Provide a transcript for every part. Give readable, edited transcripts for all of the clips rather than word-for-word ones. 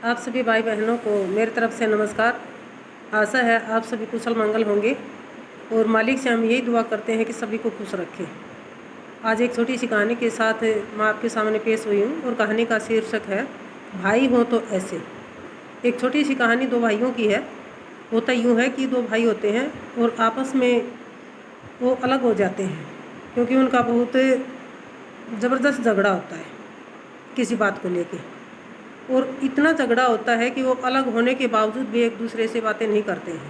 आप सभी भाई बहनों को मेरी तरफ से नमस्कार। आशा है आप सभी कुशल मंगल होंगे और मालिक से हम यही दुआ करते हैं कि सभी को खुश रखें। आज एक छोटी सी कहानी के साथ मैं आपके सामने पेश हुई हूँ और कहानी का शीर्षक है भाई हो तो ऐसे। एक छोटी सी कहानी दो भाइयों की है। होता यूँ है कि दो भाई होते हैं और आपस में वो अलग हो जाते हैं क्योंकि उनका बहुत ज़बरदस्त झगड़ा होता है किसी बात को लेके। और इतना झगड़ा होता है कि वो अलग होने के बावजूद भी एक दूसरे से बातें नहीं करते हैं।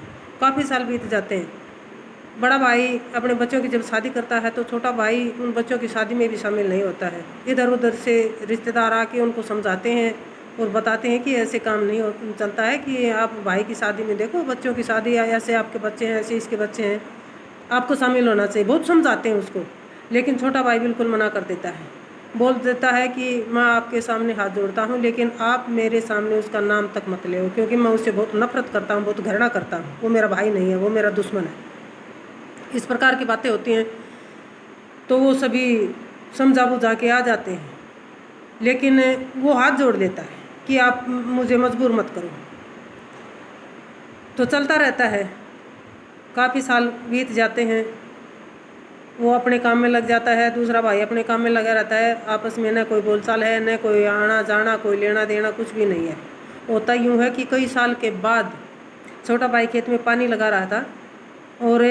काफ़ी साल बीत जाते हैं। बड़ा भाई अपने बच्चों की जब शादी करता है तो छोटा भाई उन बच्चों की शादी में भी शामिल नहीं होता है। इधर उधर से रिश्तेदार आके उनको समझाते हैं और बताते हैं कि ऐसे काम नहीं चलता है, कि आप भाई की शादी में देखो, बच्चों की शादी है, ऐसे आपके बच्चे हैं, ऐसे इसके बच्चे हैं, आपको शामिल होना चाहिए। बहुत समझाते हैं उसको, लेकिन छोटा भाई बिल्कुल मना कर देता है। बोल देता है कि मैं आपके सामने हाथ जोड़ता हूँ, लेकिन आप मेरे सामने उसका नाम तक मत ले, क्योंकि मैं उससे बहुत नफरत करता हूँ, बहुत घृणा करता हूँ। वो मेरा भाई नहीं है, वो मेरा दुश्मन है। इस प्रकार की बातें होती हैं तो वो सभी समझा बुझा के आ जाते हैं, लेकिन वो हाथ जोड़ देता है कि आप मुझे मजबूर मत करो। तो चलता रहता है। काफ़ी साल बीत जाते हैं। वो अपने काम में लग जाता है, दूसरा भाई अपने काम में लगा रहता है। आपस में न कोई बोलचाल है, न कोई आना जाना, कोई लेना देना, कुछ भी नहीं है। होता यूँ है कि कई साल के बाद छोटा भाई खेत में पानी लगा रहा था और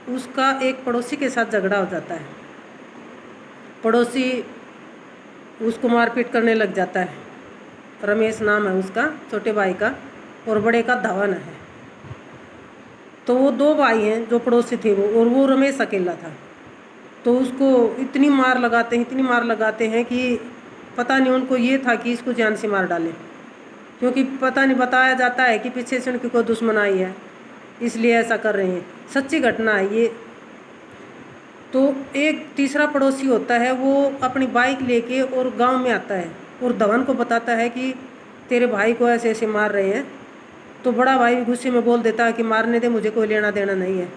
उसका एक पड़ोसी के साथ झगड़ा हो जाता है। पड़ोसी उसको मारपीट करने लग जाता है। रमेश नाम है उसका, छोटे भाई का, और बड़े का धवन है। तो वो दो भाई हैं जो पड़ोसी थे वो, और वो रमेश अकेला था। तो उसको इतनी मार लगाते हैं कि पता नहीं उनको ये था कि इसको जान से मार डालें, क्योंकि पता नहीं, बताया जाता है कि पीछे से उनकी कोई दुश्मन आई है, इसलिए ऐसा कर रहे हैं। सच्ची घटना है ये। तो एक तीसरा पड़ोसी होता है, वो अपनी बाइक लेके और गांव में आता है और धवन को बताता है कि तेरे भाई को ऐसे ऐसे मार रहे हैं। तो बड़ा भाई गुस्से में बोल देता है कि मारने दे, मुझे कोई लेना देना नहीं है,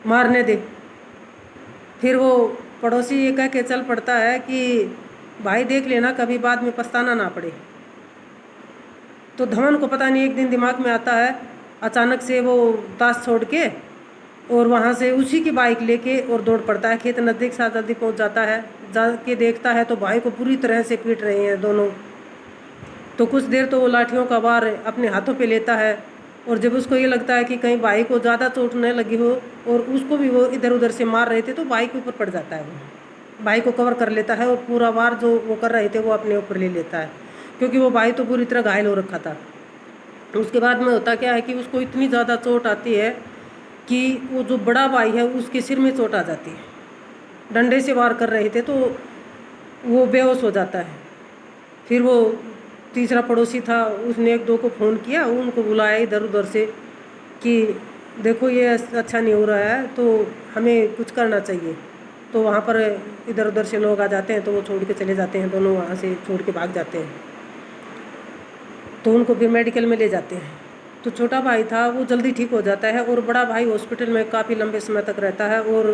मारने दे। फिर वो पड़ोसी ये कह के चल पड़ता है कि भाई देख लेना, कभी बाद में पछताना ना पड़े। तो धवन को पता नहीं एक दिन दिमाग में आता है, अचानक से वो ताश छोड़ के और वहाँ से उसी की बाइक लेके और दौड़ पड़ता है। खेत नज़दीक सा जल्दी पहुँच जाता है। जाके देखता है तो भाई को पूरी तरह से पीट रहे हैं दोनों। तो कुछ देर तो वो लाठियों का वार अपने हाथों पे लेता है, और जब उसको ये लगता है कि कहीं भाई को ज़्यादा चोट न लगी हो और उसको भी वो इधर उधर से मार रहे थे, तो भाई के ऊपर पड़ जाता है। वो भाई को कवर कर लेता है और पूरा वार जो वो कर रहे थे वो अपने ऊपर ले लेता है, क्योंकि वो भाई तो पूरी तरह घायल हो रखा था। तो उसके बाद में होता क्या है कि उसको इतनी ज़्यादा चोट आती है कि वो जो बड़ा भाई है उसके सिर में चोट आ जाती है। डंडे से वार कर रहे थे तो वो बेहोश हो जाता है। फिर वो तीसरा पड़ोसी था, उसने एक दो को फ़ोन किया, उनको बुलाया इधर उधर से कि देखो ये अच्छा नहीं हो रहा है, तो हमें कुछ करना चाहिए। तो वहाँ पर इधर उधर से लोग आ जाते हैं, तो वो छोड़ के चले जाते हैं, दोनों वहाँ से छोड़ के भाग जाते हैं। तो उनको फिर मेडिकल में ले जाते हैं। तो छोटा भाई था वो जल्दी ठीक हो जाता है, और बड़ा भाई हॉस्पिटल में काफ़ी लंबे समय तक रहता है और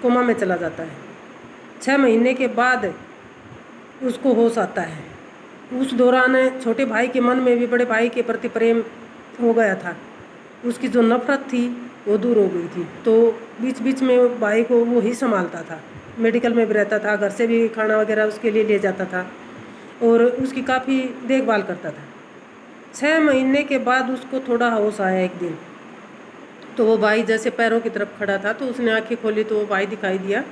कोमा में चला जाता है। 6 महीने के बाद उसको होश आता है। उस दौरान छोटे भाई के मन में भी बड़े भाई के प्रति प्रेम हो गया था। उसकी जो नफरत थी वो दूर हो गई थी। तो बीच बीच में भाई को वो ही संभालता था, मेडिकल में भी रहता था, घर से भी खाना वगैरह उसके लिए ले जाता था और उसकी काफ़ी देखभाल करता था। 6 महीने के बाद उसको थोड़ा होश आया एक दिन। तो वो भाई जैसे पैरों की तरफ खड़ा था, तो उसने आंखें खोली तो वो भाई दिखाई दिया।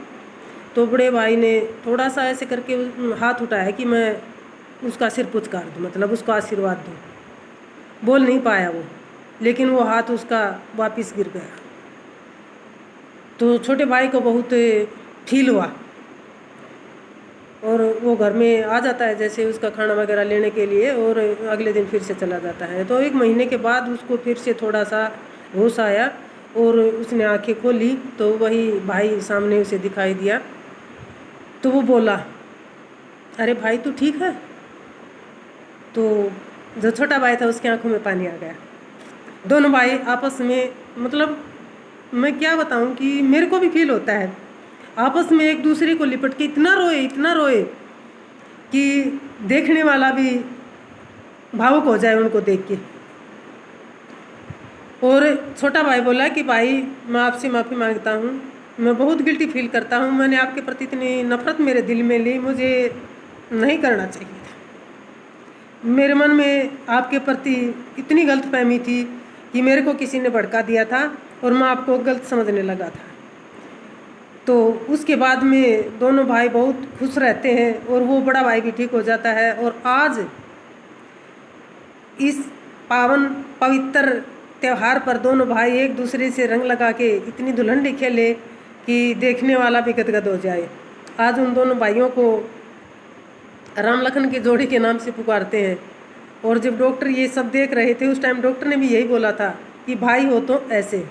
तो बड़े भाई ने थोड़ा सा ऐसे करके हाथ उठाया कि मैं उसका सिर पुचकार दूँ, मतलब उसको आशीर्वाद दूँ। बोल नहीं पाया वो, लेकिन वो हाथ उसका वापस गिर गया। तो छोटे भाई को बहुत फील हुआ और वो घर में आ जाता है जैसे उसका खाना वगैरह लेने के लिए, और अगले दिन फिर से चला जाता है। तो 1 महीने के बाद उसको फिर से थोड़ा सा होश आया और उसने आंखें खोली तो वही भाई सामने उसे दिखाई दिया। तो वो बोला, अरे भाई तू ठीक है? तो जो छोटा भाई था उसकी आंखों में पानी आ गया। दोनों भाई आपस में, मतलब मैं क्या बताऊं कि मेरे को भी फील होता है, आपस में एक दूसरे को लिपट के इतना रोए कि देखने वाला भी भावुक हो जाए उनको देख के। और छोटा भाई बोला कि भाई मैं आपसे माफ़ी मांगता हूँ, मैं बहुत गिल्टी फील करता हूँ, मैंने आपके प्रति इतनी नफरत मेरे दिल में ली, मुझे नहीं करना चाहिए था। मेरे मन में आपके प्रति इतनी गलतफहमी थी कि मेरे को किसी ने भड़का दिया था और मैं आपको गलत समझने लगा था। तो उसके बाद में दोनों भाई बहुत खुश रहते हैं और वो बड़ा भाई भी ठीक हो जाता है। और आज इस पावन पवित्र त्यौहार पर दोनों भाई एक दूसरे से रंग लगा के इतनी धुलंडी खेले कि देखने वाला भी गदगद हो जाए। आज उन दोनों भाइयों को राम लखन की जोड़ी के नाम से पुकारते हैं। और जब डॉक्टर ये सब देख रहे थे उस टाइम डॉक्टर ने भी यही बोला था कि भाई हो तो ऐसे।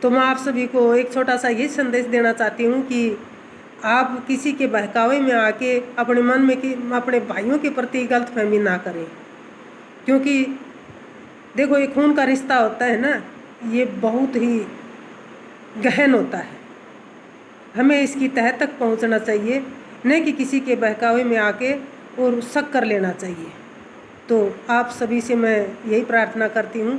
तो मैं आप सभी को एक छोटा सा ये संदेश देना चाहती हूँ कि आप किसी के बहकावे में आके अपने मन में कि अपने भाइयों के प्रति गलतफहमी ना करें, क्योंकि देखो ये खून का रिश्ता होता है ना, ये बहुत ही गहन होता है। हमें इसकी तह तक पहुंचना चाहिए, न कि किसी के बहकावे में आके और शक कर लेना चाहिए। तो आप सभी से मैं यही प्रार्थना करती हूँ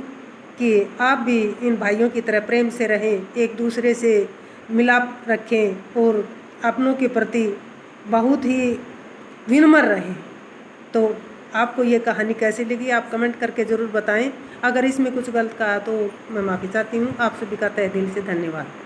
कि आप भी इन भाइयों की तरह प्रेम से रहें, एक दूसरे से मिलाप रखें और अपनों के प्रति बहुत ही विनम्र रहें। तो आपको ये कहानी कैसी लगी आप कमेंट करके ज़रूर बताएं। अगर इसमें कुछ गलत कहा तो मैं माफ़ी चाहती हूँ। आप सभी का तहे दिल से धन्यवाद।